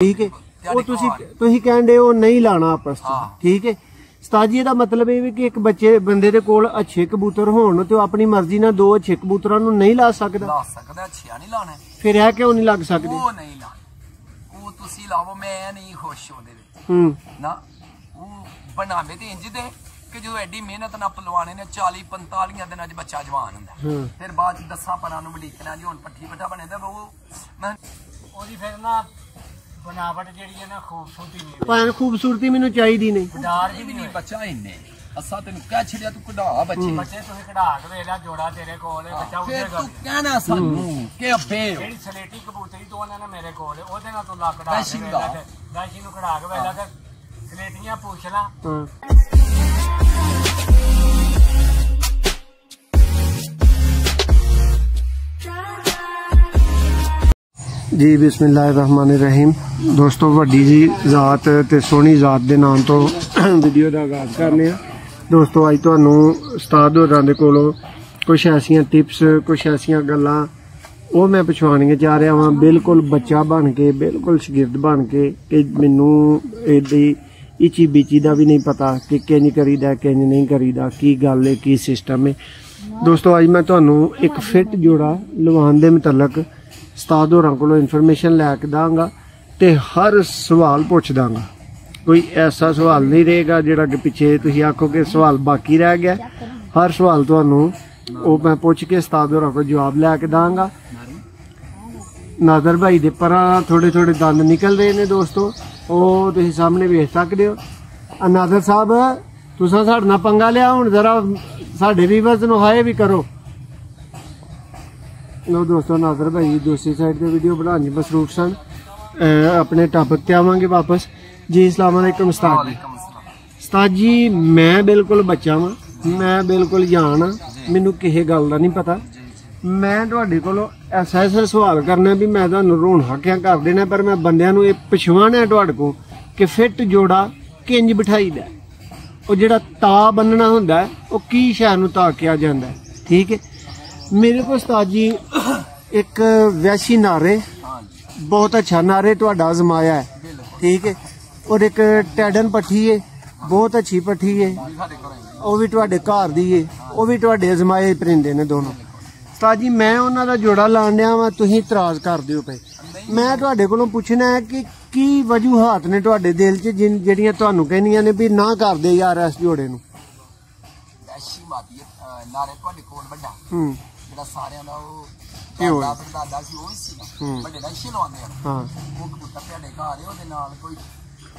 ठीक है वो तुसी कहंदे हो नहीं लाना आपस च ठीक है उस्ताद जी दा मतलब ये कि एक बच्चे बंदे दे कोल अच्छे कबूतर होण ते अपनी मर्जी नाल दो अच्छे कबूतरां नूं नहीं ला सकदा अच्छे नहीं लाने फिर है क्यों नहीं लग सकदे वो नहीं लाने वो तुसी लाओ मैं नहीं खुश ओदे विच ना वो बनावे ते इंज दे कि जो एडी मेहनत ना पलवाने ने 40-45 दिनां च बच्चा जवान हुंदा फिर बाद 10 परां नूं वडीकना जी हुण पट्ठी बट्ठा बने ते वो ओदी फिर ना बनावट जेड़ी है ना खूबसूरती पर खूबसूरती मैनू चाहिदी नहीं डर भी नहीं बच्चा इन्ने असा तेन कह छड़िया तू कढा बच्चे बच्चे तू कढा के वेला जोड़ा तेरे कोल बच्चा उठेगा तू कहना सानू के अबे जेड़ी सलेटी कबूतरी तो ना मेरे कोल ओदे नाल तू ला कढा के वेला दाशी नु कढा के वेला ते सलेटियां पूछ ला जी बिस्मिल्लाहिर्रहमानिर्रहीम दोस्तों वड्डी जी जात ते सोहनी जात दे नाम तो वीडियो का आगाज करने दोस्तों अज तुहानू उस्ताद होरां दे कोलों कुछ ऐसियां टिप्स कुछ ऐसियां गल्लां वो मैं पुछवानियां चाह रहा वां बिल्कुल बच्चा बन के बिल्कुल शगिर्द बन के कि मैनू एडी इची बिची दा भी नहीं पता कि किंज करीदा किंज नहीं करीदा की गल है की सिस्टम है। दोस्तों अज मैं तुहानू एक फिट जोड़ा लवान दे मुतलक उस्ताद होरां कोलों इन्फॉर्मेशन लैके दांगा ते हर सवाल पुछ दांगा कोई ऐसा सवाल नहीं रहेगा जिहड़ा कि पिछे तुसीं आखो कि सवाल बाकी रह गया हर सवाल तुहानू वो मैं पुछ के उस्ताद होरां कोल जवाब लैके दांगा। नादर भाई दे परां थोड़े थोड़े दंद निकल रहे ने दोस्तों वो तुसीं सामने वेख सकदे हो। नादर साहब तुसां साडे नाल पंगा लिया हुण जरा साडे व्यूअर्स नूं हाय भी करो। लो दोस्तों नादर भाई दूसरी साइड से वीडियो बनाने मसरूफ सन अपने टॉपिक ते आवांगे वापस जी। अस्सलाम वालेकुम उस्ताद जी। उस्ताद जी मैं बिल्कुल बच्चा वां मैं बिल्कुल जान हाँ मैनू किसी गल का नहीं पता मैं तुहाडे कोलों ऐसा ऐसा सवाल करना भी मैं तुहानू रोण हाकिया कर देना पर मैं बंदियां नू इह पुछवाना तुहाडे कोल कि फिट जोड़ा किंज बिठाईदा वो जिहड़ा ता बन्नना हुंदा वो की शै नू ता किया जांदा है ठीक है। मेरे को उस्ताद जी एक वैशी नारे बहुत अच्छा नारे तुहाडा आजमाया है ठीक है और एक टैडन पट्ठी है बहुत अच्छी पट्ठी है वो भी तुहाडे घर दी है वो भी तुहाडे आजमाए परिंदे ने दोनों। उस्ताद जी मैं उन्हां दा जोड़ा लाण दिया वां तुसीं इतराज कर दिओ पे मैं तुहाडे कोलों पुछना है कि की वजूहात ने तुहाडे दिल च जिहड़ियां तुहानू कहनियां ने भी ना कर दे यार इस जोड़े नू नारे तुहाडे कोल वड्डा जेड़ा सारियां दा ओ दादा सी ओही सी ना बड़े दा इशे लवांदे हां वो कबूतर तुहाडे घर है ओदे नाल कोई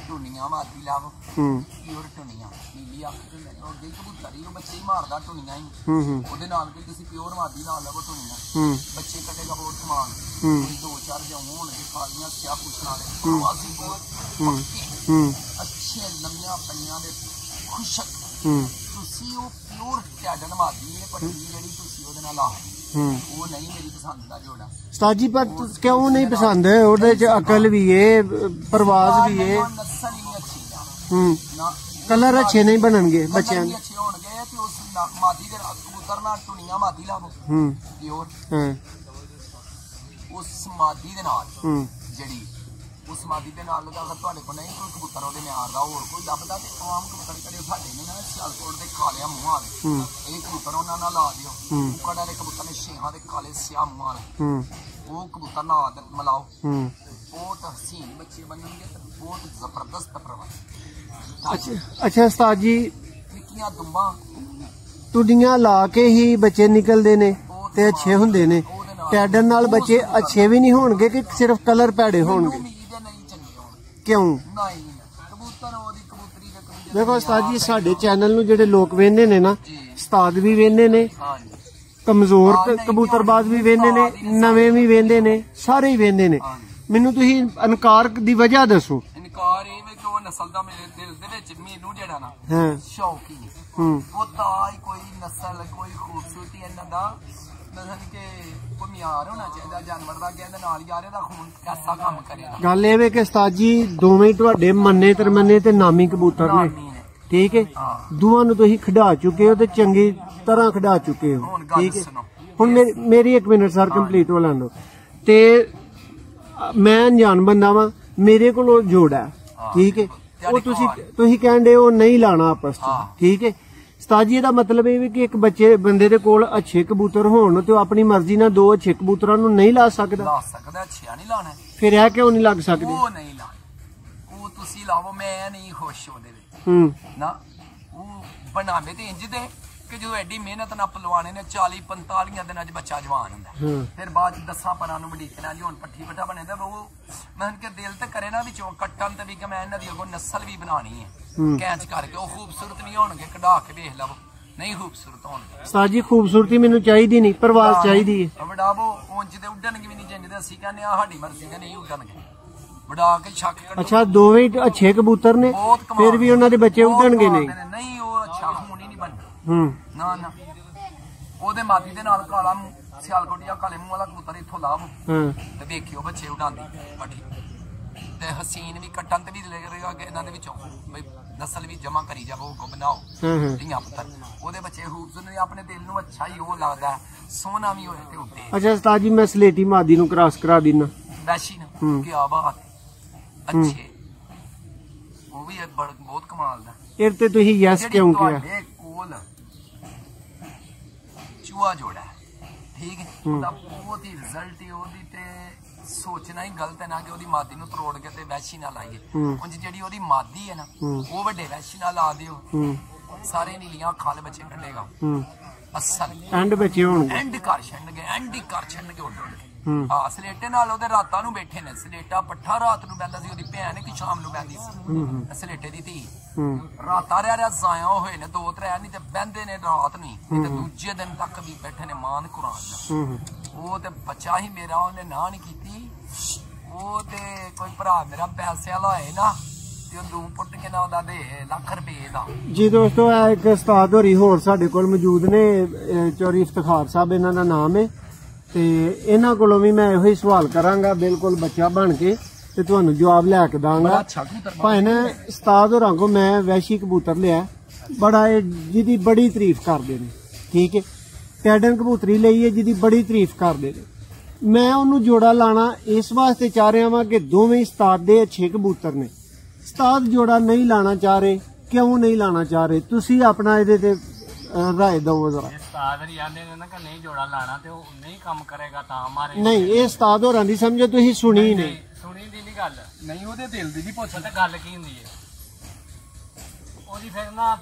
टुनियां मारदी लाव प्योर टुनियां नीली अख ते ओ गई कबूतर ही बच्चे ही मारदा टुनियां ही ओदे नाल कोई किसी प्योर मारदी नाल लवो टुनियां बच्चे कटेगा बहुत समान कोई 2-4 जो होणगे फालियां क्या पूछना वाले आसी बहुत अच्छे लम्मियां पन्नियां दे खुशक तुसी ओ प्योर टैडन मारदी है पट्टी जेडी तुसी ओदे नाल ला वो नहीं मेरी पसंद दा जोड़ा। उस्ताद जी पर क्यों नहीं पसंद है ओदे च अकल भी है परवाज भी है नस्ल ही अच्छी ना कलर अच्छे नहीं बननगे बच्चों के अच्छे होणगे ते उस मादी दे कबूतर नाल टुनियां मादी लावो प्योर उस मादी दे नाल जेडी उस मादी दे नाल अगर तुहाडे को नहीं कोई कबूतर ओदे निहार दा होर कोई लभदा ते आम कबूतर कदे साडे ने ना सियालकोट दे काले मुंह वाले एक कबूतर उन्हां नाल ला दियो कड़ा दे कबूतर ने छेहां दे काले स्या मुंह वाले वो कबूतर नाल मिलाओ बहुत हसीन बच्चे बनणगे ते बहुत जबरदस्त परवाह। अच्छा उस्ताद जी निक्कियां दुंबां टुडियां ला के ही बच्चे निकलदे ने ते अच्छे हुंदे ने टैडन नाल बच्चे अच्छे भी नहीं होणगे कि सिर्फ कलर पैड़े होणगे क्यों? देखो उस्ताद जी साडे चैनल नूं जेडे लोग वेंदे ने ना उस्ताद भी वेंदे ने कमजोर कबूतरबाज भी वेंदे ने नवे भी वेंदे ने सारे ही वेंदे ने मैनूं तुसीं इनकार दी वजह दसो। इनकार ए वे कि नस्ल दा मेरे दिल दे विच मैनूं जेड़ा ना शौक ही वो ताई कोई नस्ल कोई खूबसूरती इन्हां दा मतलब कि कोई मियार होना चाहिए जानवर दा कहंदे नाल यार दा खून कैसा काम करेगा। गल ए वे कि उस्ताद जी दोवें तुहाडे मन्ने तरमन्ने ते नामी कबूतर ने ठीक है दोवां नूं तुसीं खिडा चुके हो ते चंगी तरह खिडा चुके हो ठीक है। हुण मेरी 1 मिनट सर कंप्लीट हो लैण दो ते मैं अनजान बंदा वा ਮੇਰੇ ਕੋਲ ਜੋੜਾ ਠੀਕ ਹੈ ਉਹ ਤੁਸੀਂ ਕਹਿੰਦੇ ਉਹ ਨਹੀਂ ਲਾਣਾ ਆਪਸ ਚ ਠੀਕ ਹੈ ਉਸਤਾਦ ਜੀ ਇਹਦਾ ਮਤਲਬ ਇਹ ਵੀ ਕਿ ਇੱਕ ਬੰਦੇ ਦੇ ਕੋਲ ਅੱਛੇ ਕਬੂਤਰ ਹੋਣ ਤੇ ਉਹ ਆਪਣੀ ਮਰਜ਼ੀ ਨਾਲ ਦੋ ਅੱਛੇ ਕਬੂਤਰਾਂ ਨੂੰ ਨਹੀਂ ਲਾ ਸਕਦਾ ਅੱਛਾ ਨਹੀਂ ਲਾਣਾ ਫਿਰ ਇਹ ਕਿਉਂ ਨਹੀਂ ਲੱਗ ਸਕਦੇ ਉਹ ਨਹੀਂ ਲਾਣਾ ਉਹ ਤੁਸੀਂ ਲਾਵੋ ਮੈਂ ਨਹੀਂ ਖੁਸ਼ ਉਹਦੇ ਵਿੱਚ ਨਾ ਉਹ ਬਣਾਵੇ ਤੇ ਇੰਜ ਦੇ ਕਿ ਜਦੋਂ ਐਡੀ ਮਿਹਨਤ ਨਾਲ ਪਲਵਾਣੇ ਨੇ 40-45 ਦਿਨਾਂ 'ਚ ਬੱਚਾ ਜਵਾਨ ਹੁੰਦਾ ਫਿਰ ਬਾਅਦ 'ਚ 10 ਪਰਾਂ ਨੂੰ ਵਡੀਕਣਾ ਜੀ ਹੁਣ ਪੱਠੀ ਬੱਠਾ ਬਣੇ ਤੇ ਉਹ ਮੈਂ ਕਿ ਦਿਲ ਤੇ ਕਰੇ ਨਾ ਵਿੱਚੋਂ ਕੱਟਣ ਤੇ ਵੀ ਕਿ ਮੈਂ ਇਹਨਾਂ ਦੀ ਅੱਗੋਂ ਨਸਲ ਵੀ ਬਣਾਣੀ ਹੈ ਕੈਂਚ ਕਰਕੇ ਉਹ ਖੂਬਸੂਰਤ ਨਹੀਂ ਹੋਣਗੇ ਕਢਾ ਕੇ ਵੇਖ ਲਵੋ ਨਹੀਂ ਖੂਬਸੂਰਤ ਹੋਣਗੇ ਉਸਤਾਦ ਜੀ ਖੂਬਸੂਰਤੀ ਮੈਨੂੰ ਚਾਹੀਦੀ ਨਹੀਂ ਪਰਵਾਜ਼ ਚਾਹੀਦੀ ਹੈ ਵਡਾਵੋ ਉਂਝ ਤੇ ਉੱਡਣਗੇ ਵੀ ਨਹੀਂ ਜਿੰਦੇ ਅਸੀਂ ਕਹਿੰਦੇ ਆ ਸਾਡੀ ਮਰਜ਼ੀ ਦੇ ਨਹੀਂ ਉੱਡਣਗੇ ਵਡਾ ਕੇ ਛੱਕ ਕੱਢੋ ਅੱਛਾ ਦੋਵੇਂ ਅੱਛੇ ਕਬੂਤਰ ਨੇ ਫਿਰ ਵੀ ਉਹਨਾਂ ਦੇ ਬੱਚੇ ਉੱਡਣਗੇ ਨਹੀਂ ਉਹ ਅੱਛਾ ਹੁਣ ਹੀ ਨਹੀਂ ਬਣਦਾ ਨਾ ਨਾ ਉਹਦੇ ਮਾਦੀ ਦੇ ਨਾਲ ਕਾਲਾ ਸਿਆਲਕੋਟੀਆ ਕਾਲੇ ਮੂੰਹ ਵਾਲਾ ਕਬੂਤਰ ਇੱਥੋਂ ਲਾਭ ਤੇ ਵੇਖਿਓ ਬੱਚੇ ਉਡਾਉਂਦੀ ਪੱਠੀ ਤੇ ਹਸੀਨ ਵੀ ਕੱਟਣ ਤੇ ਵੀ ਲੱਗੇਗਾ ਕਿ ਇਹਨਾਂ ਦੇ ਵਿੱਚੋਂ ਬਈ ਨਸਲ ਵੀ ਜਮਾ ਕਰੀ ਜਾਵੋ ਕੋ ਬਣਾਓ ਧੀਆਂ ਪੁੱਤਰ ਉਹਦੇ ਬੱਚੇ ਖੂਬਸੂਰਤ ਆਪਣੇ ਦਿਲ ਨੂੰ ਅੱਛਾ ਹੀ ਉਹ ਲੱਗਦਾ ਸੋਹਣਾ ਵੀ ਹੋਏ ਤੇ ਉੱਤੇ ਅੱਛਾ ਉਸਤਾਦ ਜੀ ਮੈਂ ਸਲੇਟੀ ਮਾਦੀ ਨੂੰ ਕ੍ਰਾਸ ਕਰਾ ਦਿੰਨਾ ਵੈਸ਼ੀ ਨਾ ਕੀ ਬਾਤ ਅੱਛੇ ਉਹ ਵੀ ਬਹੁਤ ਕਮਾਲ ਦਾ ਇਹ ਤੇ ਤੁਸੀਂ ਯੈਸ ਕਿਉਂ ਕਿਹਾ ਤੁਹਾਡੇ ਕੋਲ ਚੂਹਾ ਜੋੜਾ ਠੀਕ ਹੈ ਉਹਦਾ ਬਹੁਤ ਹੀ ਰਿਜ਼ਲਟ ਹੀ ਉਹਦੀ ਤੇ ਸੋਚਣਾ ਹੀ ਗਲਤ ਹੈ ਨਾ ਕਿ ਉਹਦੀ ਮਾਦੀ ਨੂੰ ਤਰੋੜ ਕੇ ਤੇ ਵੈਸ਼ੀ ਨਾਲ ਲਾਈਏ ਉਂਝ ਜਿਹੜੀ ਉਹਦੀ ਮਾਦੀ ਹੈ ਨਾ ਉਹ ਵੱਡੇ ਵੈਸ਼ੀ ਨਾਲ ਲਾ ਦਿਓ ਸਾਰੇ ਨੀਲੀਆਂ ਅੱਖਾਂ ਦੇ ਬੱਚੇ ਕੱਢੇਗਾ ਅਸਲ ਐਂਡ ਬੱਚੇ ਹੋਣਗੇ ਐਂਡ ਕਰ ਛੱਡਣਗੇ ਉੱਡ ਹਾਂ ਸਲੇਟੇ ਨਾਲ ਉਹਦੇ ਰਾਤਾਂ ਨੂੰ ਬੈਠੇ ਨੇ ਸਲੇਟਾ ਪੱਠਾ ਰਾਤ ਨੂੰ ਬੈਂਦਾ ਸੀ ਉਹਦੀ ਭੈਣ ਕਿ ਸ਼ਾਮ ਨੂੰ ਬੈਂਦੀ ਸੀ ਸਲੇਟੇ ਦੀ ਧੀ ਰਾਤਾਂ ਰਿਆ ਜ਼ਾਇਆ ਹੋਏ ਨੇ 2-3 ਨਹੀਂ ਤੇ ਬਹਿੰਦੇ ਨੇ ਰਾਤ ਨਹੀਂ ਤੇ ਦੂਜੇ ਦਿਨ ਤੱਕ ਵੀ ਬੈਠੇ ਨੇ ਮਾਨ ਕੁਰਾਨ ਉਹ ਤੇ ਬੱਚਾ ਹੀ ਮੇਰਾ ਉਹਨੇ ਨਾ ਨਹੀਂ ਕੀਤੀ ਉਹ ਤੇ ਕੋਈ ਭਰਾ ਮੇਰਾ ਪੈਸੇ ਵਾਲਾ ਹੋਏ ਨਾ ਤੇ ਉਹ ਦੂ ਪੁੱਟ ਕੇ ਨਾ ਉਹਦਾ ਦੇ ਲੱਖ ਰੁਪਏ ਦਾ ਜੀ ਦੋਸਤੋ ਇਹ ਇੱਕ ਉਸਤਾਦ ਹੋਰੀ ਹੋਰ ਸਾਡੇ ਕੋਲ ਮੌਜੂਦ ਨੇ ਚੌਰੀ ਇਫਤਖਾਰ ਸਾਹਿਬ ਇਹਨਾਂ ਦਾ ਨਾਮ ਹੈ ਤੇ ਇਹਨਾਂ ਕੋਲੋਂ ਵੀ ਮੈਂ ਇਹੋ ਹੀ ਸਵਾਲ ਕਰਾਂਗਾ ਬਿਲਕੁਲ ਬੱਚਾ ਬਣ ਕੇ ਤੇ ਤੁਹਾਨੂੰ ਜਵਾਬ ਲੈ ਕੇ ਦਾਂਗਾ ਭਾਈ ਨੇ ਉਸਤਾਦ ਹੋਰਾਂ ਕੋ ਮੈਂ ਵੈਸ਼ੀ ਕਬੂਤਰ ਲਿਆ ਬੜਾ ਜਿਹਦੀ ਬੜੀ ਤਾਰੀਫ ਕਰਦੇ ਨੇ ਠੀਕ ਹੈ ਟੈਡਨ ਕਬੂਤਰੀ ਲਈ ਹੈ ਜਿਹਦੀ ਬੜੀ ਤਾਰੀਫ ਕਰਦੇ ਨੇ ਮੈਂ ਉਹਨੂੰ ਜੋੜਾ ਲਾਣਾ ਇਸ ਵਾਸਤੇ ਚਾਹ ਰਿਹਾ ਵਾਂ ਕਿ ਦੋਵੇਂ ਉਸਤਾਦ ਦੇ ਅੱਛੇ ਕਬੂਤਰ ਨੇ ਉਸਤਾਦ ਜੋੜਾ ਨਹੀਂ ਲਾਣਾ ਚਾਹ ਰਹੇ ਕਿਉਂ ਨਹੀਂ ਲਾਣਾ ਚਾਹ ਰਹੇ ਤੁਸੀਂ ਆਪਣਾ ਇਹਦੇ ਤੇ ਰਾਏ ਦਿਓ ਜ਼ਰਾ ਉਸਤਾਦ ਨਹੀਂ ਆਂਦੇ ਨੇ ਨਾ ਕਿ ਨਹੀਂ ਜੋੜਾ ਲਾਣਾ ਤੇ ਉਹ ਨਹੀਂ ਕੰਮ ਕਰੇਗਾ ਤਾਂ ਮਾਰੇ ਨਹੀਂ ਇਹ ਉਸਤਾਦ ਹੋਰਾਂ ਦੀ ਸਮਝੋ ਤੁਸੀਂ ਸੁਣੀ ਨਹੀਂ ਸੁਣੀ ਦੀ ਨਹੀਂ ਗੱਲ ਨਹੀਂ ਉਹਦੇ ਦਿਲ ਦੀ ਨਹੀਂ ਪੁੱਛ ਤੇ ਗੱਲ ਕੀ ਹੁੰਦੀ ਹੈ ਉਹਦੀ ਫਿਰ ਨਾ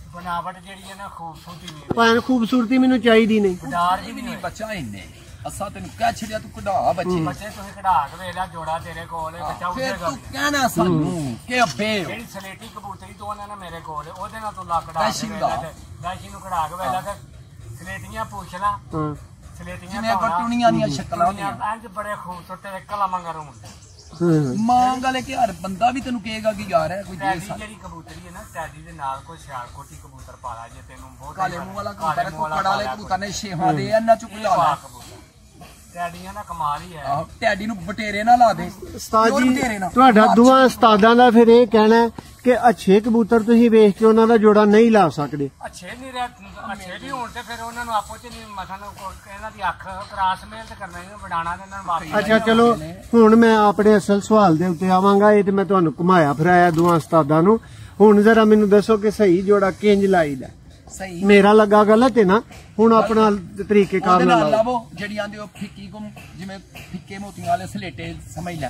ਬਣਾਵਟ ਜਿਹੜੀ ਹੈ ਨਾ ਖੂਬਸੂਰਤੀ ਨਹੀਂ ਭਾਵੇਂ ਖੂਬਸੂਰਤੀ ਮੈਨੂੰ ਚਾਹੀਦੀ ਨਹੀਂ ਡਾਰ ਵੀ ਨਹੀਂ ਬੱਚਾ ਇੰਨੇ ਅਸਾਂ ਤੈਨੂੰ ਕਹਿ ਛੜਿਆ ਤੂੰ ਕਢਾ ਬੱਚੇ ਤੁਸੀਂ ਕਢਾ ਕੇ ਵੇਖ ਲੈ ਜੋੜਾ ਤੇਰੇ ਕੋਲ ਬੱਚਾ ਉੱਡੇਗਾ ਤੂੰ ਕਹਿਣਾ ਸਾਨੂੰ ਕਿ ਅੱਬੇ ਜਿਹੜੀ ਸਲੇਟੀ ਕਬੂਤਰੀ ਤੋਂ ਉਹਨਾਂ ਨੇ ਮੇਰੇ ਕੋਲ ਉਹਦੇ ਨਾਲ ਤੂੰ ਲਾ ਕਢਾ ਕੇ ਵੇਖ ਲੈ ਵੈਸ਼ੀ ਨੂੰ ਕਢਾ ਕੇ ਵੇਖ ਲੈ ਤੇ ਸਲੇਟੀਆਂ ਪੁੱਛ ਲਾ ਸਲੇਟੀਆਂ ਜਿਵੇਂ ਕਟੂਣੀਆਂ ਦੀਆਂ ਸ਼ਕਲਾਂ ਹੁੰਦੀਆਂ ਇੰਜ ਬੜੇ ਖੂਬਸੂਰਤ ਕਲਾ ਮੰਗਰ ਹੁੰਦੇ ਮਾਂਗ ਵਾਲੇ ਕਿ ਹਰ ਬੰਦਾ ਵੀ ਤੈਨੂੰ ਕਹੇਗਾ ਕਿ ਯਾਰ ਹੈ ਕੋਈ ਦੇਖ ਸਕਦਾ ਜਿਹੜੀ ਕਬੂਤਰੀ ਹੈ ਨਾ ਟੈਡੀ ਦੇ ਨਾਲ ਕੋਈ ਸਿਆਲਕੋਟੀ ਕਬੂਤਰ ਪਾ ਲਾ ਜੇ ਤੈਨੂੰ ਬਹੁਤ ਕਾਲੇ ਮੂੰਹ ਵਾਲਾ ਕਬੂਤਰ ਕੁੱਕੜ ਵਾਲੇ ਕਬੂਤਰ ਨੇ ਛੇਹਾਂ ਦੇ ਇਹਨਾਂ ਚ ਕੋਈ ਲਾ ਲਾ ਟੈਡੀਆਂ ਦਾ ਕਮਾਲ ਹੀ ਹੈ ਆਹ ਟੈਡੀ ਨੂੰ ਬਟੇਰੇ ਨਾ ਲਾ ਦੇ ਉਸਤਾਦ ਜੀ ਤੁਹਾਡਾ ਦੋਵਾਂ ਉਸਤਾਦਾਂ ਦਾ ਫਿਰ ਇਹ ਕਹਿਣਾ ਹੈ ਕਿ ਅੱਛੇ ਕਬੂਤਰ ਤੁਸੀਂ ਵੇਖ ਕੇ ਉਹਨਾਂ ਦਾ ਜੋੜਾ ਨਹੀਂ ਲਾ ਸਕਦੇ ਅੱਛੇ ਨਹੀਂ ਰਹਿ ਅੱਛੇ ਵੀ ਹੋਣ ਤੇ ਫਿਰ ਉਹਨਾਂ ਨੂੰ ਆਪੋ ਚ ਨਹੀਂ ਮਸਲ ਇਹਨਾਂ ਦੀ ਅੱਖ ਕਰਾਸ ਮੇਲ ਤੇ ਕਰਨਾ ਇਹਨੂੰ ਬਣਾਣਾ ਤੇ ਇਹਨਾਂ ਨੂੰ ਵਾਪਸ ਅੱਛਾ ਚਲੋ ਹੁਣ ਮੈਂ ਆਪਣੇ ਅਸਲ ਸਵਾਲ ਦੇ ਉੱਤੇ ਆਵਾਂਗਾ ਇਹ ਤੇ ਮੈਂ ਤੁਹਾਨੂੰ ਘੁਮਾਇਆ ਫਿਰਾਇਆ ਦੋਵਾਂ ਉਸਤਾਦਾਂ ਨੂੰ ਹੁਣ ਜ਼ਰਾ ਮੈਨੂੰ ਦੱਸੋ ਕਿ ਸਹੀ ਜੋੜਾ ਕਿੰਜ ਲਾਈਦਾ ਸਹੀ ਮੇਰਾ ਲੱਗਾ ਗਲਤ ਹੈ ਨਾ ਹੁਣ ਆਪਣਾ ਤਰੀਕੇ ਕਾਰ ਨਾਲ ਲਾਵੋ ਜਿਹੜੀ ਆਂਦੇ ਉਹ ਫਿੱਕੀ ਗੁੰਮ ਜਿਵੇਂ ਫਿੱਕੇ ਮੋਤੀਆਂ ਵਾਲੇ ਸਲੇਟੇ ਸਮਝ ਲੈ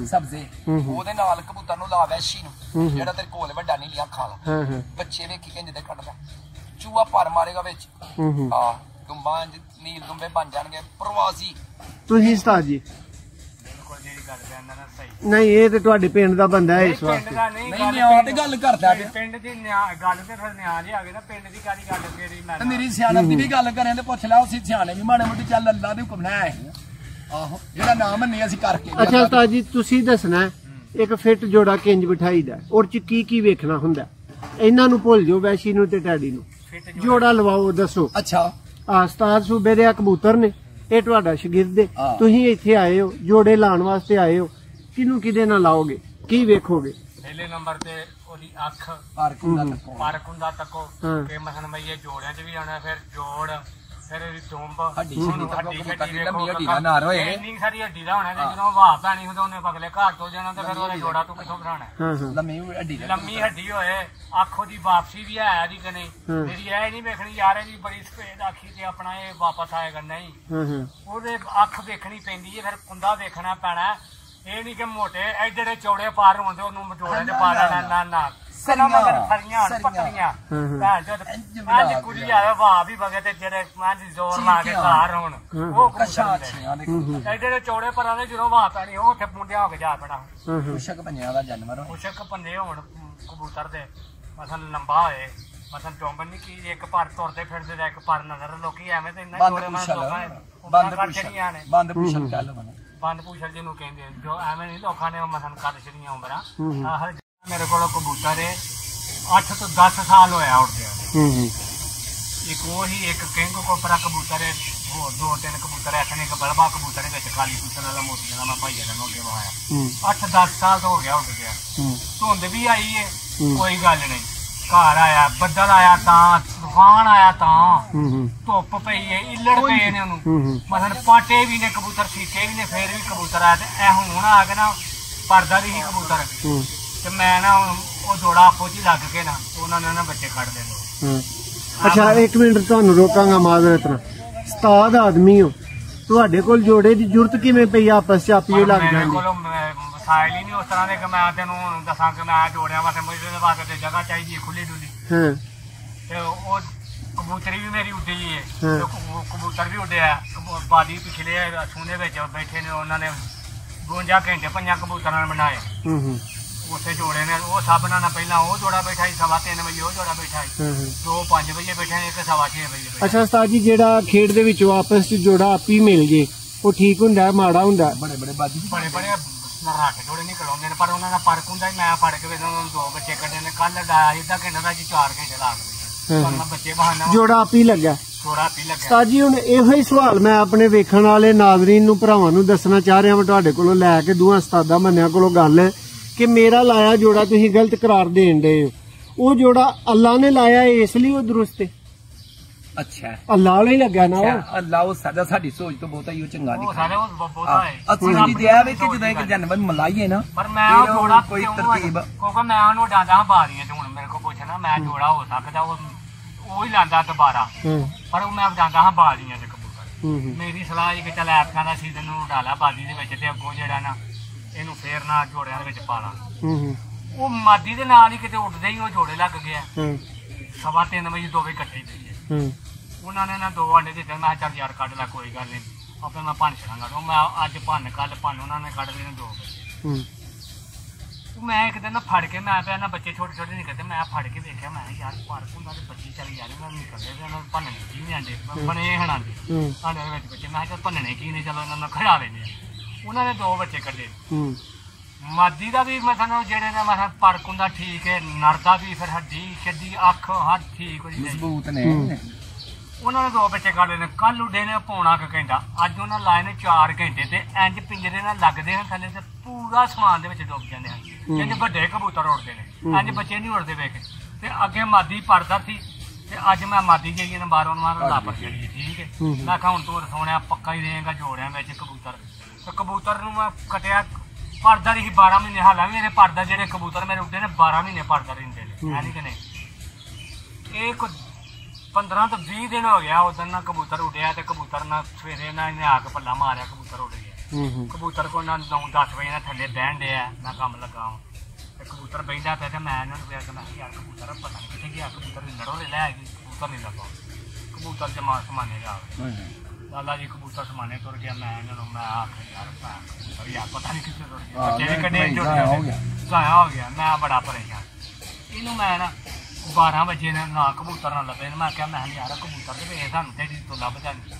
ਸਬਜ਼ੇ ਉਹਦੇ ਨਾਲ ਕਬੂਤਰ ਨੂੰ ਲਾ ਵੈਸ਼ੀ ਨੂੰ ਜਿਹੜਾ ਤੇਰੇ ਕੋਲ ਵੱਡਾ ਨਹੀਂ ਲਿਆ ਖਾ ਲਾ ਬੱਚੇ ਵੇਖੀ ਕਿੰਜ ਦੇ ਕੱਢਦਾ ਚੂਹਾ ਪਰ ਮਾਰੇਗਾ ਵਿੱਚ ਹਾਂ ਦੁੰਬਾਂ ਨੀਲ ਦੁੰਬੇ ਬਣ ਜਾਣਗੇ ਪ੍ਰਵਾਸੀ ਤੁਸੀਂ ਉਸਤਾਦ ਜੀ ਜਿਹੜੀ ਗੱਲ ਕਹਿੰਦਾ ਨਾ ਸਹੀ ਨਹੀਂ ਇਹ ਤੇ ਤੁਹਾਡੇ ਪਿੰਡ ਦਾ ਬੰਦਾ ਹੈ ਇਸ ਵਾਸਤੇ ਨਹੀਂ ਨਿਆਂ ਤੇ ਗੱਲ ਕਰਦਾ ਪਿੰਡ ਦੀ ਗੱਲ ਤੇ ਫਿਰ ਨਿਆਂ ਜੀ ਆ ਗਏ ਨਾ ਪਿੰਡ ਦੀ ਕਾਦੀ ਗੱਲ ਕਿਹੜੀ ਮੈਂ ਮੇਰੀ ਸਿਆਣਪ ਦੀ ਵੀ ਗੱਲ ਕਰੇ ਤੇ ਪੁੱਛ ਲੈ ਉਸੇ ਸਿਆਣੇ ਵੀ ਮਾੜੇ ਮੋਟੇ ਚੱਲ ਅੱਲਾ ਦੇ ਹੁਕਮ ਨਾਲ ਹੈ ਆਹੋ ਜਿਹੜਾ ਨਾਮ ਮੰਨੇ ਅਸੀਂ ਕਰਕੇ ਅੱਛਾ ਉਸਤਾਦ ਜੀ ਤੁਸੀਂ ਦੱਸਣਾ ਇੱਕ ਫਿੱਟ ਜੋੜਾ ਕਿੰਜ ਬਿਠਾਈਦਾ ਔਰ ਚ ਕੀ ਕੀ ਵੇਖਣਾ ਹੁੰਦਾ ਇਹਨਾਂ ਨੂੰ ਭੁੱਲ ਜਾਓ ਵੈਸ਼ੀ ਨੂੰ ਤੇ ਟੈਡੀ ਨੂੰ ਜੋੜਾ ਲਵਾਓ ਦੱਸੋ ਅੱਛਾ ਆ ਉਸਤਾਦ ਸੂਬੇ ਦੇ ਕਬੂਤਰ ਨੇ ਇਹ ਤੁਹਾਡਾ ਸ਼ਾਗਿਰਦ ਹੈ ਤੁਸੀਂ ਇੱਥੇ ਆਏ ਹੋ ਜੋੜੇ ਲਾਉਣ ਵਾਸਤੇ ਆਏ ਹੋ ਕਿਹਨੂੰ ਕਿਹਦੇ ਨਾਲ ਲਾਓਗੇ ਕੀ ਵੇਖੋਗੇ ਪਹਿਲੇ ਨੰਬਰ ਤੇ ਉਹਦੀ ਅੱਖ ਪਾਰਕ ਹੁੰਦਾ ਤੱਕੋ ਕਿ ਮਸਨ ਬਈ ਇਹ ਜੋੜਿਆਂ 'ਚ ਵੀ ਆਉਣਾ ਫਿਰ ਜੋੜ ਫਿਰ ਇਹਦੀ ਦੁੰਬ ਹੱਡੀ ਛੱਡੀ ਲੰਮੀ ਹੱਡੀ ਦਾ ਨਾਰ ਹੋਏ ਇੰਨੀ ਸਾਰੀ ਹੱਡੀ ਦਾ ਹੋਣਾ ਤੇ ਜਦੋਂ ਵਾਹ ਪੈਣੀ ਉਦੋਂ ਉਹਨੇ ਅਗਲੇ ਘਰ ਤੋਂ ਜਾਣਾ ਤੇ ਫਿਰ ਉਹਨੇ ਜੋੜਾ ਤੂੰ ਕਿੱਥੋਂ ਬਣਾਉਣਾ ਲੰਮੀ ਹੱਡੀ ਹੋਏ ਅੱਖੋਂ ਦੀ ਵਾਪਸੀ ਵੀ ਹੈ ਦੀ ਕਿ ਨਹੀਂ ਮੇਰੀ ਇਹ ਨਹੀਂ ਵੇਖਣੀ ਯਾਰ ਇਹਦੀ ਬੜੀ ਸਫੇਦ ਆਖੀ ਤੇ ਆਪਣਾ ਇਹ ਵਾਪਸ ਆਏਗਾ ਨਹੀਂ ਉਹਦੇ ਅੱਖ ਵੇਖਣੀ ਪੈਂਦੀ ਹੈ ਫਿਰ ਕੁੰਦਾ ਵੇਖਣਾ ਪੈਣਾ ਇਹ ਨਹੀਂ ਕਿ ਮੋਟੇ ਐਡੇ ਚੌੜੇ ਪਾਰ ਹੁੰਦੇ ਉਹਨੂੰ ਮਟੋੜੇ ਤੇ ਪਾ ਲੈਣਾ ਨਾ ਨਾ ਸਰੀਆਂ ਪੱਕੀਆਂ ਅੱਜ ਕੁੜੀ ਆਵੇ ਵਾਹ ਵੀ ਬਗੇ ਤੇ ਜਿਹੜੇ ਜ਼ੋਰ ਲਾ ਕੇ ਘਰ ਹੋਣ ਉਹ ਐਡੇ ਚੌੜੇ ਪਰਾਂ ਦੇ ਜਦੋਂ ਵਾਹ ਪੈਣੀ ਉਹ ਉੱਥੇ ਮੁੰਡਿਆ ਹੋ ਕੇ ਜਾ ਪੈਣਾ ਖੁਸ਼ਕ ਪੰਨਿਆਂ ਦਾ ਜਾਨਵਰ ਖੁਸ਼ਕ ਪੰਨੇ ਹੋਣ ਕਬੂਤਰ ਦੇ ਮਸਲ ਲੰਬਾ ਹੋਏ ਮਸਲ ਡੋਂਬਨ ਨਹੀਂ ਕੀ ਇੱਕ ਪਰ ਤੁਰਦੇ ਫਿਰਦੇ ਦਾ ਇੱਕ ਪਰ ਨਜ਼ਰ ਲੋਕੀ ਐਵੇਂ ਤੇ ਇੰਨਾ ਜੋੜੇ ਬੰਦ ਪੁੱਛਲ ਜਿਹਨੂੰ ਕਹਿੰਦੇ ਜੋ ਐਵੇਂ ਨਹੀਂ ਲੋਕਾਂ ਨੇ ਮਸਲ ਕੱਢ ਛੜੀਆਂ ਉਮਰਾਂ ਮੇਰੇ ਕੋਲ ਕਬੂਤਰ 8 ਤੋਂ 10 ਸਾਲ ਹੋਇਆ ਉੱਡਿਆ ਇੱਕ ਉਹੀ ਇੱਕ ਕਿੰਗ ਕੋਪਰਾ ਕਬੂਤਰ ਹੋਰ 2-3 ਕਬੂਤਰ ਐਸੇ ਇੱਕ ਬਲਬਾ ਕਬੂਤਰ ਵਿੱਚ ਕਾਲੀ ਪੁੱਛਣ ਵਾਲਾ ਮੋਤੀ ਦਾ ਮੈਂ ਭਾਈਆ ਦਾ ਅੱਗੇ ਵਹਾਇਆ 8-10 ਸਾਲ ਤੋਂ ਹੋ ਗਿਆ ਉੱਡ ਗਿਆ ਧੁੰਦ ਵੀ ਆਈ ਹੈ ਕੋਈ ਗੱਲ ਨਹੀਂ ਘਰ ਆਇਆ ਬੱਦਲ ਆਇਆ ਤਾਂ ਤੂਫਾਨ ਆਇਆ ਤਾਂ ਧੁੱਪ ਪਈ ਹੈ ਇੱਲੜ ਪਏ ਨੇ ਉਹਨੂੰ ਮਤਲਬ ਪਾਟੇ ਵੀ ਨੇ ਕਬੂਤਰ ਸੀਕੇ ਵੀ ਨੇ ਫੇਰ ਵੀ ਕਬੂਤਰ ਆਇਆ ਤੇ ਇਹ ਹੁਣ ਆ ਕੇ ਨਾ ਪਰਦਾ ਵੀ ਸੀ ਕਬੂਤਰ ਤੇ ਮੈਂ ਨਾ ਉਹ ਜੋੜਾ ਆਪੋ ਜੀ ਲੱਗ ਕੇ ਨਾ ਉਹਨਾਂ ਨੇ ਨਾ ਬੱਚੇ ਕੱਢ ਦੇ ਅੱਛਾ ਇੱਕ ਮਿੰਟ ਤੁਹਾਨੂੰ ਰੋਕਾਂਗਾ ਮਾਜ਼ਰਤ ਨਾਲ ਉਸਤਾਦ ਆਦਮੀ ਹੋ ਤੁਹਾਡੇ ਕੋਲ ਜੋੜੇ ਦੀ ਜ਼ਰੂਰਤ ਕਿਵੇਂ ਪਈ ਆਪਸ ਚ ਆਪੀ ਲੱਗ ਜਾਂਦੀ ਮੇਰੇ ਕੋਲ ਵਸਾਇਲ ਹੀ ਨਹੀਂ ਉਸ ਤਰ੍ਹਾਂ ਦੇ ਕਿ ਮੈਂ ਤੈਨੂੰ ਦੱਸਾਂ ਕਿ ਮੈਂ ਜੋੜਿਆਂ ਵਾਸਤੇ ਮੁਝੇ ਵਾਸਤੇ ਤੇ ਜਗ੍ਹਾ ਚਾਹੀਦੀ ਹੈ ਖੁੱਲੀ ਡੁੱਲੀ ਤੇ ਉਹ ਕਬੂਤਰੀ ਵੀ ਮੇਰੀ ਉੱਡੀ ਹੈ ਕਬੂਤਰ ਵੀ ਉੱਡਿਆ ਬਾਦੀ ਪਿਛਲੇ ਸੂਨੇ ਵਿੱਚ ਬੈਠੇ ਨੇ ਉਹਨਾਂ ਨੇ 52 ਘੰਟੇ 5 ਕਬੂਤਰਾਂ ਨੇ ਬਣਾਏ ਉੱਥੇ ਜੋੜੇ ਨੇ ਉਹ ਸਭ ਨਾਲ ਪਹਿਲਾਂ ਉਹ ਜੋੜਾ ਬੈਠਾ ਸੀ 3:30 ਵਜੇ ਉਹ ਜੋੜਾ ਬੈਠਾ ਸੀ 2-5 ਵਜੇ ਬੈਠਾ ਇੱਕ 6:30 ਵਜੇ ਅੱਛਾ ਉਸਤਾਦ ਜੀ ਜਿਹੜਾ ਖੇਡ ਦੇ ਵਿੱਚੋਂ ਆਪਸ ਚ ਜੋੜਾ ਆਪੀ ਮਿਲ ਜੇ ਉਹ ਠੀਕ ਹੁੰਦਾ ਮਾੜਾ ਹੁੰਦਾ ਬੜੇ ਨਰਾਟ ਜੋੜੇ ਨਹੀਂ ਕਲਾਉਂਦੇ ਨੇ ਪਰ ਉਹਨਾਂ ਦਾ ਫਰਕ ਹੁੰਦਾ ਮੈਂ ਫੜ ਕੇ ਉਹਨਾਂ ਨੂੰ 2 ਬੱਚੇ ਕੱਢੇ ਨੇ ਕੱਲ ਡਾਇਆ ਅੱਧਾ ਘੰਟਾ ਦਾ ਜੀ 4 ਘੰਟੇ ਲਾ ਕੇ ਬੱਚੇ ਬਹਾਨਾ ਜੋੜਾ ਆਪੀ ਲੱਗਾ ਉਸਤਾਦ ਜੀ ਹੁਣ ਇਹੋ ਹੀ ਸਵਾਲ ਮੈਂ ਆਪਣੇ ਵੇਖਣ ਵਾਲੇ ਨਾਜ਼ਰੀਨ ਨੂੰ ਭਰਾਵਾਂ ਨੂੰ ਦੱਸਣਾ ਚਾਹ ਰਿਹਾ ਮੈਂ ਤੁਹਾਡੇ ਕੋਲੋਂ ਲੈ ਕੇ ਦੋਹਾਂ ਉਸਤਾਦਾਂ ਮੰਨਿਆਂ ਕੋਲੋਂ ਗੱਲ ਕਿ ਮੇਰਾ ਲਾਇਆ ਜੋੜਾ ਤੁਸੀਂ ਗਲਤ ਕਰਾਰ ਦੇਣ ਦੇ ਹੋ ਉਹ ਜੋੜਾ ਅੱਲਾ ਨੇ ਲਾਇਆ ਇਸ ਲਈ ਉਹ ਦਰੁਸਤ ਹੈ ਅੱਛਾ ਅੱਲਾ ਵਾਲਾ ਹੀ ਲੱਗਾ ਨਾ ਅੱਲਾ ਉਹ ਸਾਡੀ ਸੋਚ ਤੋਂ ਬਹੁਤਾ ਹੀ ਉਹ ਚੰਗਾ ਨਹੀਂ ਬਹੁਤਾ ਹੈ ਅਸੀਂ ਜੀ ਇਹ ਵੇ ਕਿ ਜਦੋਂ ਇੱਕ ਜਾਨਵਰ ਮਲਾਈਏ ਨਾ ਪਰ ਮੈਂ ਉਹ ਜੋੜਾ ਕੋਈ ਤਰਤੀਬ ਕਿਉਂਕਿ ਮੈਂ ਉਹਨੂੰ ਡਾਂਦਾ ਬਾਰੀਆਂ ਤੇ ਹੁਣ ਮੇਰੇ ਕੋਲ ਪੁੱਛਣਾ ਮੈਂ ਜੋੜਾ ਹੋ ਸਕਦਾ ਉਹ ਹੀ ਲਾਂਦਾ ਦੁਬਾਰਾ ਪਰ ਉਹ ਮੈਂ ਡਾਂਦਾ ਹਾਂ ਬਾਰੀਆਂ ਦੇ ਕਬੂਤਰ ਮੇਰੀ ਸਲਾਹ ਹੈ ਕਿ ਚੱਲ ਐਤਕਾਂ ਦਾ ਸੀਜ਼ਨ ਨੂੰ ਡਾਲਾ ਬਾਦੀ ਦੇ ਵਿੱਚ ਤੇ ਅੱਗੋਂ ਜਿਹੜਾ ਨਾ ਇਹਨੂੰ ਫੇਰ ਨਾ ਜੋੜਿਆਂ ਦੇ ਵਿੱਚ ਪਾ ਲਾ ਉਹ ਮਾਦੀ ਦੇ ਨਾਲ ਹੀ ਕਿਤੇ ਉੱਡਦੇ ਹੀ ਉਹ ਜੋੜੇ ਲੱਗ ਗਿਆ 3:30 ਵਜੇ 2 ਵਜੇ ਇਕੱਠੇ ਪਈਏ ਉਹਨਾਂ ਨੇ ਨਾ 2 ਆਂਡੇ ਦਿੱਤੇ ਮੈਂ ਚੱਲ ਯਾਰ ਕੱਢ ਲੈ ਕੋਈ ਗੱਲ ਨਹੀਂ ਆਪੇ ਮੈਂ ਭੰਨ ਛਾਂਗਾ ਮੈਂ ਅੱਜ ਭੰਨ ਕੱਲ ਭੰਨ ਉਹਨਾਂ ਨੇ ਕੱਢ ਲੈਣੇ 2 ਵਜੇ ਮੈਂ ਇੱਕ ਦਿਨ ਫੜ ਕੇ ਮੈਂ ਪਿਆ ਨਾ ਬੱਚੇ ਛੋਟੇ ਛੋਟੇ ਨਿਕਲਦੇ ਮੈਂ ਫੜ ਕੇ ਵੇਖਿਆ ਮੈਂ ਯਾਰ ਫਰਕ ਹੁੰਦਾ ਤੇ ਬੱਚੀ ਚਲੀ ਜਾਂਦੀ ਮੈਂ ਨਿਕਲਦੇ ਤੇ ਉਹਨਾਂ ਭੰਨਣੇ ਕੀ ਨਹੀਂ ਆਂਡੇ ਬਣੇ ਹਣਾਂਦੇ ਸਾਡੇ ਵਿੱਚ ਬੱਚੇ ਮੈਂ ਕਿਹਾ ਭੰਨਣੇ ਕੀ ਨੇ ਚਲੋ ਇਹਨਾਂ ਨੂੰ ਖੜਾ ਲੈਂਦੇ ਉਹਨਾਂ ਨੇ 2 ਬੱਚੇ ਕੱਢੇ ਮਾਦੀ ਦਾ ਵੀ ਮਤਲਬ ਜਿਹੜੇ ਨੇ ਮਤਲਬ ਫਰਕ ਹੁੰਦਾ ਠੀਕ ਹੈ ਨਰ ਦਾ ਵੀ ਫਿਰ ਹੱਡੀ ਛੱਡੀ ਅੱਖ ਹੱਥ ਠੀਕ ਹੋ ਜਾਂਦੀ ਉਹਨਾਂ ਨੇ 2 ਬੱਚੇ ਕੱਢ ਲਏ ਨੇ ਕੱਲ ਉੱਡੇ ਨੇ ਪੌਣਾ ਕੁ ਘੰਟਾ ਅੱਜ ਉਹਨਾਂ ਲਾਏ ਨੇ 4 ਘੰਟੇ ਤੇ ਇੰਜ ਪਿੰਜਰੇ ਨਾਲ ਲੱਗਦੇ ਹਨ ਥੱਲੇ ਤੇ ਪੂਰਾ ਸਮਾਨ ਦੇ ਵਿੱਚ ਡੁੱਬ ਜਾਂਦੇ ਹਨ ਜਿੰਨੇ ਵੱਡੇ ਕਬੂਤਰ ਉੱਡਦੇ ਨੇ ਇੰਜ ਬੱਚੇ ਨਹੀਂ ਉੱਡਦੇ ਵੇਖ ਤੇ ਅੱਗੇ ਮਾਦੀ ਪਰਦਾ ਸੀ ਤੇ ਅੱਜ ਮੈਂ ਮਾਦੀ ਗਈ ਨੇ ਬਾਹਰੋਂ ਲਾਪਰ ਜਿਹੜੀ ਠੀਕ ਹੈ ਮੈਂ ਕਿਹਾ ਹੁਣ ਤੂੰ ਸੋਹਣਿਆ ਪੱਕਾ ਹੀ ਰਹੇਗਾ ਜੋੜਿਆਂ ਵਿੱਚ ਕਬੂਤਰ ਤੇ ਕਬੂਤਰ ਨੂੰ ਮੈਂ ਕਟਿਆ ਪਰਦਾ ਰਹੀ 12 ਮਹੀਨੇ ਹਾਲਾਂਕਿ ਮੇਰੇ ਪਰਦਾ ਜਿਹੜੇ ਕਬੂਤਰ ਮੇਰੇ ਉੱਡੇ ਨੇ 12 ਮਹੀਨੇ ਪਰਦਾ ਰਹਿੰਦੇ ਨੇ ਹੈ ਨਹੀਂ ਕਿ ਨਹੀਂ ਇਹ 15 ਤੋਂ 20 ਦਿਨ ਹੋ ਗਿਆ ਉਦੋਂ ਨਾ ਕਬੂਤਰ ਉੱਡਿਆ ਤੇ ਕਬੂਤਰ ਨਾਲ ਸਵੇਰੇ ਨਾ ਇਹਨੇ ਆ ਕੇ ਪੱਲਾ ਮਾਰਿਆ ਕਬੂਤਰ ਉੱਡ ਗਿਆ ਕਬੂਤਰ ਕੋਲ ਨਾ 9-10 ਵਜੇ ਨਾਲ ਥੱਲੇ ਬਹਿਣ ਡਿਆ ਮੈਂ ਕੰਮ ਲੱਗਾ ਤੇ ਕਬੂਤਰ ਬਹਿੰਦਾ ਪਿਆ ਤੇ ਮੈਂ ਇਹਨਾਂ ਨੂੰ ਕਿਹਾ ਕਿ ਮੈਂ ਯਾਰ ਕਬੂਤਰ ਪਤਾ ਨਹੀਂ ਕਿੱਥੇ ਗਿਆ ਕਬੂਤਰ ਲੜੋ ਲੈ ਗਈ ਕਬੂਤਰ ਨਹੀਂ ਲੱਗਾ ਕਬੂਤਰ ਜਮਾ ਸਮਾਨੇ ਜਾ ਲਾਲਾ ਜੀ ਕਬੂਤਰ ਸਮਾਨੇ ਤੁਰ ਗਿਆ ਮੈਂ ਇਹਨਾਂ ਨੂੰ ਮੈਂ ਆਖਿਆ ਯਾਰ ਪਤਾ ਨਹੀਂ ਕਿੱਥੇ ਤੁਰ ਗਿਆ ਬੱਚੇ ਕੱਢੇ ਜ਼ਾਇਆ ਹੋ ਗਿਆ ਮੈਂ ਬੜਾ ਪਰੇਸ਼ਾਨ ਇਹਨੂੰ ਮੈਂ ਨਾ 12 ਵਜੇ ਨਾ ਕਬੂਤਰ ਨਾਲ ਲੱਭੇ ਮੈਂ ਕਿਹਾ ਮੈਂ ਯਾਰ ਕਬੂਤਰ ਤੇ ਵੇਖ ਸਾਨੂੰ ਤੇਰੀ ਤੋਂ ਲੱਭ ਜਾਂਦੀ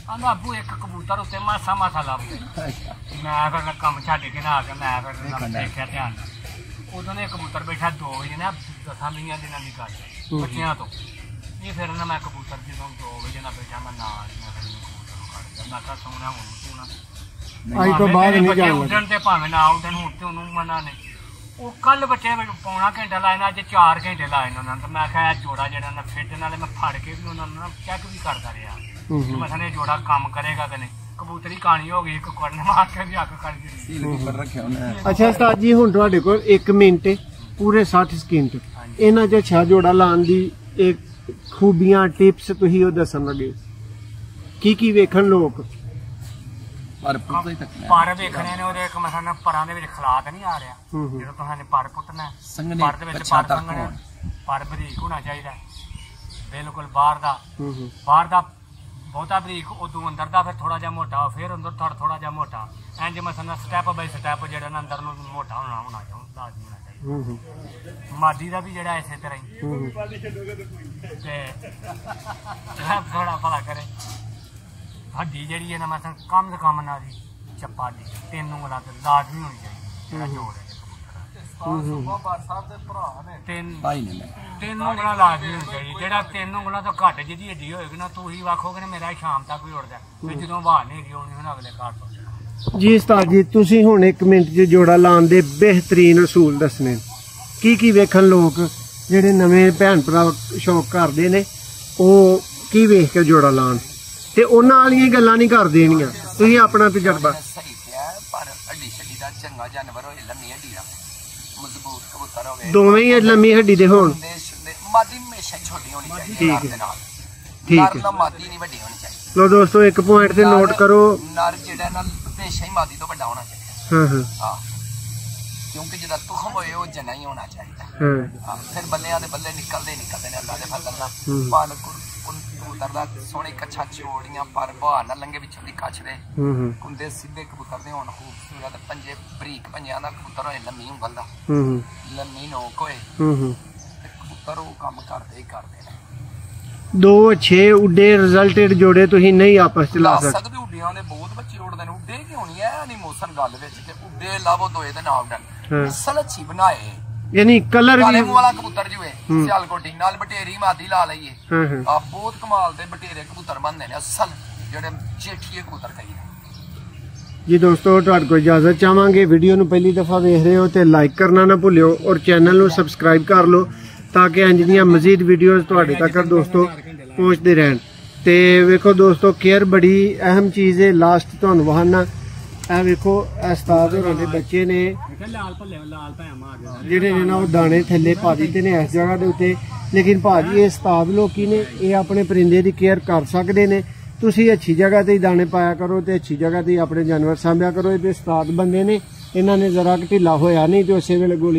ਆਂਦਾ ਅੱਬੂ ਇੱਕ ਕਬੂਤਰ ਉੱਤੇ ਮਾਸਾ ਲੱਭਦੇ ਮੈਂ ਫਿਰ ਕੰਮ ਛੱਡ ਕੇ ਨਾ ਆ ਕੇ ਮੈਂ ਫਿਰ ਦੇਖਿਆ ਧਿਆਨ ਉਦੋਂ ਨੇ ਕਬੂਤਰ ਬੈਠਾ 2 ਵਜੇ ਨਾ 10-20 ਦਿਨਾਂ ਦੀ ਗੱਲ ਬੱਚਿਆਂ ਤੋਂ ਇਹ ਫਿਰ ਨਾ ਮੈਂ ਕਬੂਤਰ ਜਦੋਂ 2 ਵਜੇ ਨਾਲ ਬੈਠਾ ਮੈਂ ਨਾਲ ਮੈਂ ਫਿਰ ਕਬੂਤਰ ਨੂੰ ਕੱਢ ਦਿੱਤਾ ਮੈਂ ਕਿਹਾ ਸੋਹਣਾ ਹੁਣ ਸੋਹਣਾ ਅੱਜ ਤੋਂ ਬਾਅਦ ਨਹੀਂ ਜਾਣਾ ਉੱਡਣ ਤੇ ਭਾਵੇਂ ਨਾ ਉੱਡਣ ਹੁਣ ਤੇ ਉਹਨੂੰ ਮਨਾ ਨੇ ਉਹ ਕੱਲ ਬੱਚੇ ਮੈਨੂੰ ਪੌਣਾ ਘੰਟਾ ਲਾਏ ਨਾ ਅੱਜ 4 ਘੰਟੇ ਲਾਏ ਨੇ ਉਹਨਾਂ ਨੇ ਮੈਂ ਕਿਹਾ ਜੋੜਾ ਜਿਹੜਾ ਨਾ ਫਿੱਟ ਨਾਲੇ ਮੈਂ ਫੜ ਕੇ ਵੀ ਉਹਨਾਂ ਨੂੰ ਚੈੱਕ ਵੀ ਕਰਦਾ ਰਿਹਾ मसले जोड़ा काम करेगा कि नहीं। कबूतरी कहानी हो गई, एक कुकड़ ने मार के भी अग कर दी। अच्छा उस्ताद जी हुण तुहाडे कोल 1 मिनट पूरे 60 सकिंट इन्हां च अच्छा जोड़ा लाउण दी एक खूबियां टिप्स तुसीं ओह दस्सण लगे की वेखण लोग पर वेखने ने ओहदे मसलन परां दे विच खलात नहीं आ रहा, जो तुहां पर पुट्टना पर दे विच पर संगने पर बरीक होना चाहिए बिल्कुल। बाहर दा बहुता बरीक, उदू अंदर दा फिर थोड़ा जा मोटा, फिर अंदर थोड़ा जा मोटा, इंज मसलन स्टैप बाई स्टैप जेड़ा अंदर नूं मोटा होना चाहिए। मादी दा भी जेड़ा इसे तरह ही थोड़ा भला करे। हड्डी जेड़ी है ना मसलन कम से कम ना दी चप्पा दी 3 उंगलां ते लाजमी होनी चाहिए जेड़ा जोड़ है। 3 उंगलां लाजमी होनी चाहिए, जेड़ा 3 उंगलां तो घट जिहदी हड्डी होएगी ना तुसीं आखोगे ना मेरा शाम तक भी उड़दा, फिर जदों बाहर नहीं गई होनी हुण अगले घर तो। जी उस्ताद जी तुसीं हुण 1 मिनट च जोड़ा लाउण दे बेहतरीन असूल दसने की वेखण लोग जेडे नवें भैन भरा शौक करदे ने ओह की वेख के जोड़ा लाउण ते उन्हां वालियां गल्लां नहीं कर देनियां, तुसीं अपना तजर्बा। सही है पर हड्डी छड्डी दा चंगा जानवर होए, लम्मी हड्डी दा मजबूत कबूतर होवे, दोवें ही लम्मी हड्डी दे होण। मादी हमेशा छोटी होनी चाहिए, ठीक है ठीक है, मादी नहीं बड़ी होनी चाहिए। लो दोस्तों एक पॉइंट से नोट करो, नर जेड़ा ना हमेशा ही मादी तो बड़ा होना चाहिए। हां क्योंकि जेड़ा तुखम होए वो जना ही होना चाहिए। हां फिर बल्लियां दे बल्ले निकलदे ने अल्लाह दे फजल नाल पाल कबूतर दा सोहनी कच्छा चोड़ियां पर बाहर ना लंगे विचों दी कछ दे कुंदे सीधे कबूतर दे होण खूबसूरत पंजे बरीक पंजियां दा कबूतर होए, लम्मी उंगल दा लम्मी नोक होए, कबूतर वो काम करदे ही करदे ने। 2 अच्छे उड्डे रिजल्टेड जोड़े तुसीं नहीं आपस च ला सकदे। उड्डियां दे बहुत बच्चे उड़दे ने, उड्डे क्यों नहीं है नहीं मोशन गल विच कि उड्डे लावो दोए ते ना उड़न, असल अच्छी बनाए यानी कलर भी वाला कबूतर जो है सियालकोटी नाल बटेरी मादी ला लईए आप बहुत कमाल दे बटेरे कबूतर बनदे ने असल जेडे जेठीए कबूतर कही। जी दोस्तों तुहाडे कोल इजाजत चाहांगे, वीडियो नूं पहली दफा वेख रहे हो तो लाइक करना ना भुल्लिओ और चैनल नूं सबसक्राइब कर लो ताकि इंज दियां मजीद वीडियोज़ तुहाडे तक दोस्तों पहुंचते रहन। ते वेखो दोस्तों केयर बड़ी अहम चीज़ है, लास्ट तुहानूं वहाना ए वेखो उस्ताद होरां दे बच्चे ने जेडे ने ना वो दाने थल्ले पा दित्ते ने इस जगह दे उत्ते, लेकिन भाजी ये उस्ताद लोकी ने ये अपने परिंदे की केयर कर सकते ने। तुसीं अच्छी जगह ते दाने पाया करो ते अच्छी जगह ते अपने जानवर सांभिया करो। ये उस्ताद बंदे ने, इन्हां ने जरा ढिला होया नहीं तो उस वेले गोली